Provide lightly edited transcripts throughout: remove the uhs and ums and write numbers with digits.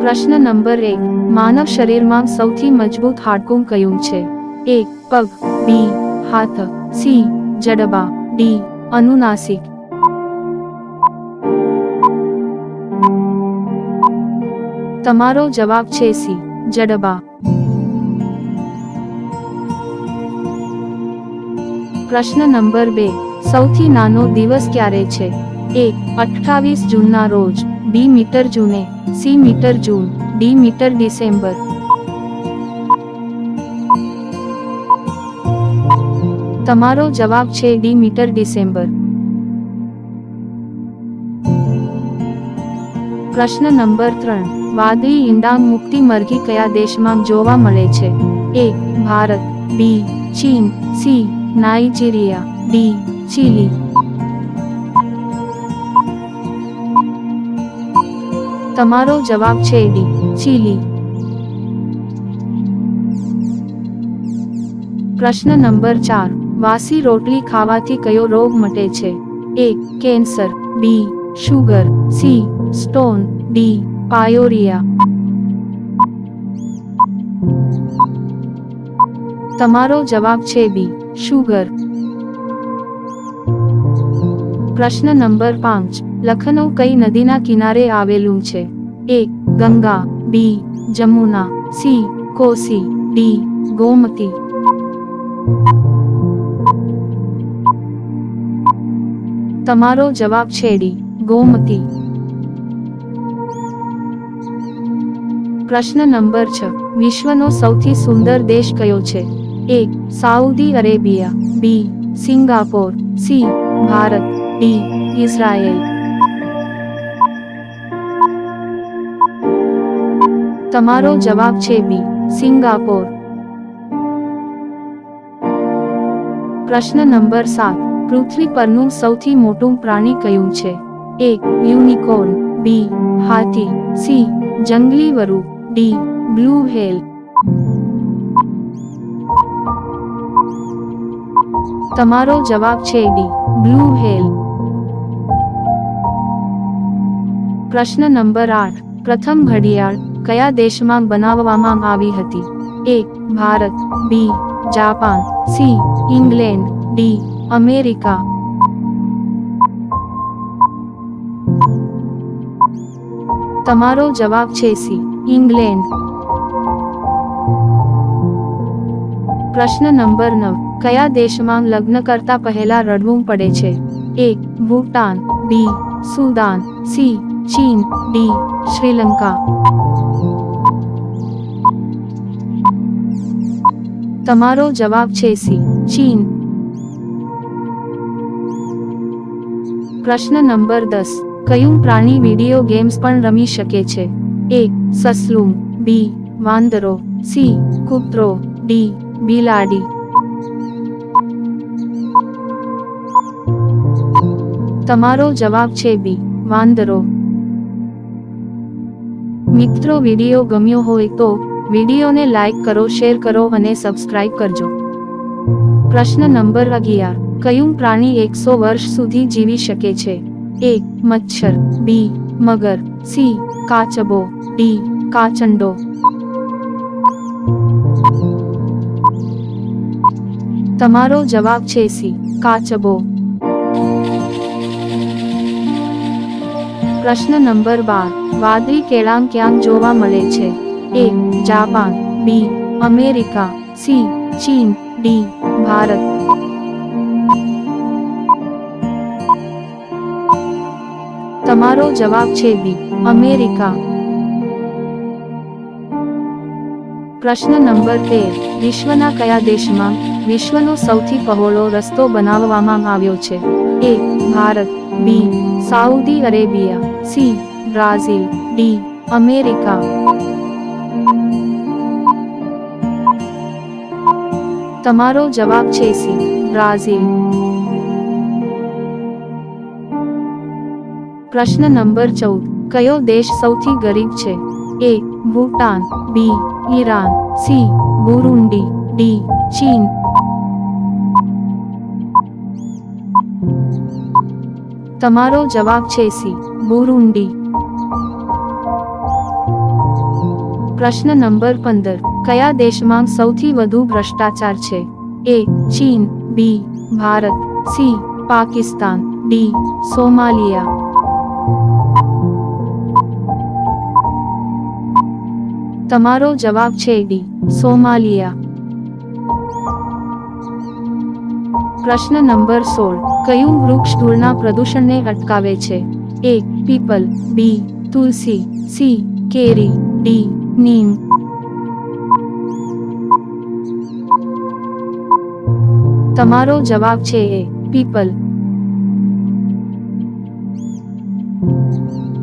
પ્રશ્ન નંબર 1. માનવ શરીરમાં સૌથી મજબૂત હાડકું કયું છે? A. પગ, B. હાથ, C. જડબા, D. અનુનાસિક. તમારો જવાબ છે C. જડબા. પ્રશ્ન નંબર 2. સૌથી નાનો દિવસ ક્યારે છે? A. 28 જૂનના રોજ, B. મીટર જૂને, C. Metre June, D. Metre December. તમારો જવાબ છે D. Metre December. પ્રશ્ન નંબર 3. વાદળી ઈંડાણ મુક્તિ મરઘી કયા દેશમાં જોવા મળે છે? A. ભારત, B. ચીન, C. Nigeria, D. ચીલી. તમારો જવાબ છે D. ચીલી. પ્રશ્ન નંબર 4. વાસી રોટલી ખાવાથી કયો રોગ મટે છે? A. Cancer, B. Sugar, C. Stone, D. Pyorrhoea. તમારો જવાબ છે B. શુગર. પ્રશ્ન નંબર 5. લખનઉ કઈ નદીના કિનારે આવેલું છે? A. Ganga, B. Jamuna, C. Kosi, D. Gomti. તમારો જવાબ છે D. ગોમતી. પ્રશ્ન નંબર 6. વિશ્વનો સૌથી સુંદર દેશ કયો છે? A. Saudi Arabia, B. Singapore, C. Bharat, D. Israel. તમારો જવાબ છે B. સિંગાપોર. પ્રશ્ન નંબર 7. પૃથ્વી પરનું સૌથી મોટું પ્રાણી કયું છે? A. Unicorn, B. Hathi, C. જંગલી વરુ, D. Blue whale. તમારો જવાબ છે D. Blue whale. પ્રશ્ન નંબર 8. પ્રથમ ઘડિયાળ કયા દેશમાં બનાવવામાં આવી હતી? A. Bharat, B. Japan, C. England, D. America. તમારો જવાબ છે C. ઇંગ્લેન્ડ. પ્રશ્ન નંબર 9. કયા દેશમાં લગ્ન કરતા પહેલા રડવું પડે છે? A. Bhutan, B. Sudan, C. ચીન, D. શ્રીલંકા. તમારો જવાબ છે C. ચીન. પ્રશ્ન નંબર 10. કયું પ્રાણી વિડિયો ગેમ્સ પણ રમી શકે છે? A. સસલું, B. વાંદરો, C. કૂતરો, D. બિલાડી. તમારો જવાબ છે B. વાંદરો. મિત્રો, વિડિયો ગમ્યો હોય તો વિડિયોને લાઈક કરો, શેર કરો અને સબસ્ક્રાઇબ કરજો. પ્રશ્ન નંબર 11. કયું પ્રાણી 100 વર્ષ સુધી જીવી શકે છે? A. મચ્છર, B. મગર, C. કાચબો, D. કાચંડો. તમારો જવાબ છે C. કાચબો. પ્રશ્ન નંબર 12. વાદળી કેળાં ક્યાં જોવા મળે છે? A. Japan, B. America, C. ચીન, D. ભારત. તમારો જવાબ છે B. અમેરિકા. પ્રશ્ન નંબર 13. વિશ્વના કયા દેશમાં વિશ્વનો સૌથી પહોળો રસ્તો બનાવવામાં આવ્યો છે? A. Bharat, B. Saudi Arabia, C. Brazil, D. America. તમારો જવાબ છે C. બ્રાઝિલ. પ્રશ્ન નંબર 14. કયો દેશ સૌથી ગરીબ છે? A. Bhutan, B. Iran, C. બુરુંડી, D. ચીન. તમારો જવાબ છે C. બુરુંડી. પ્રશ્ન નંબર 15. કયા દેશમાં સૌથી વધુ ભ્રષ્ટાચાર છે? એ. ચીન, B. Bharat, C. Pakistan, D. Somalia. તમારો જવાબ છે ડી. સોમાલિયા. પ્રશ્ન નંબર 16. કયું વૃક્ષ ધૂળના પ્રદૂષણને અટકાવે છે? એ. પીપલ, બી. તુલસી, સી. કેરી, ડી. નીમ. તમારો જવાબ છે એ. પીપલ.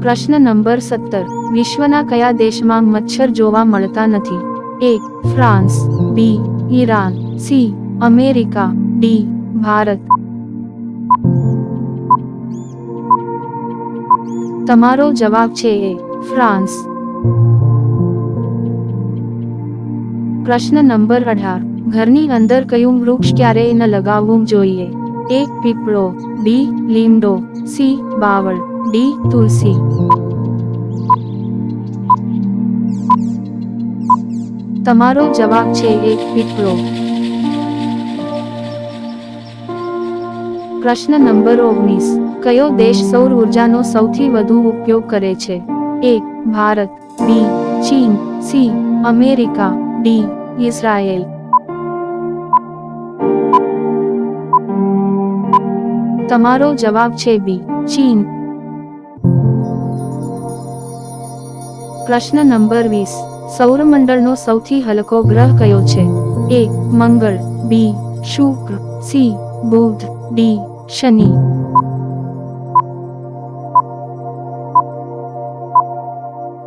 પ્રશ્ન નંબર 17. વિશ્વના કયા દેશમાં મચ્છર જોવા મળતા નથી? A. France, B. Iran, C. America, D. Bharat. તમારો જવાબ છે એ. ફ્રાન્સ. પ્રશ્ન નંબર 18. ઘરની અંદર કયું વૃક્ષ ક્યારેય ન લગાવવું જોઈએ? એ. પીપળો, બી. લીમડો, સી. બાવળ, ડી. તુલસી. તમારો જવાબ છે એ. પીપળો. પ્રશ્ન નંબર 19. કયો દેશ સૌર ઉર્જાનો સૌથી વધુ ઉપયોગ કરે છે? એ. ભારત, બી. ચીન, સી. America, D. ઇઝરાયેલ. તમારો જવાબ છે બી. ચીન. પ્રશ્ન નંબર 20. સૌરમંડળનો સૌથી હલકો ગ્રહ કયો છે? એ. મંગળ, બી. શુક્ર, સી. બુધ, ડી. શનિ.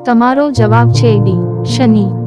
તમારો જવાબ છે ડી. શનિ.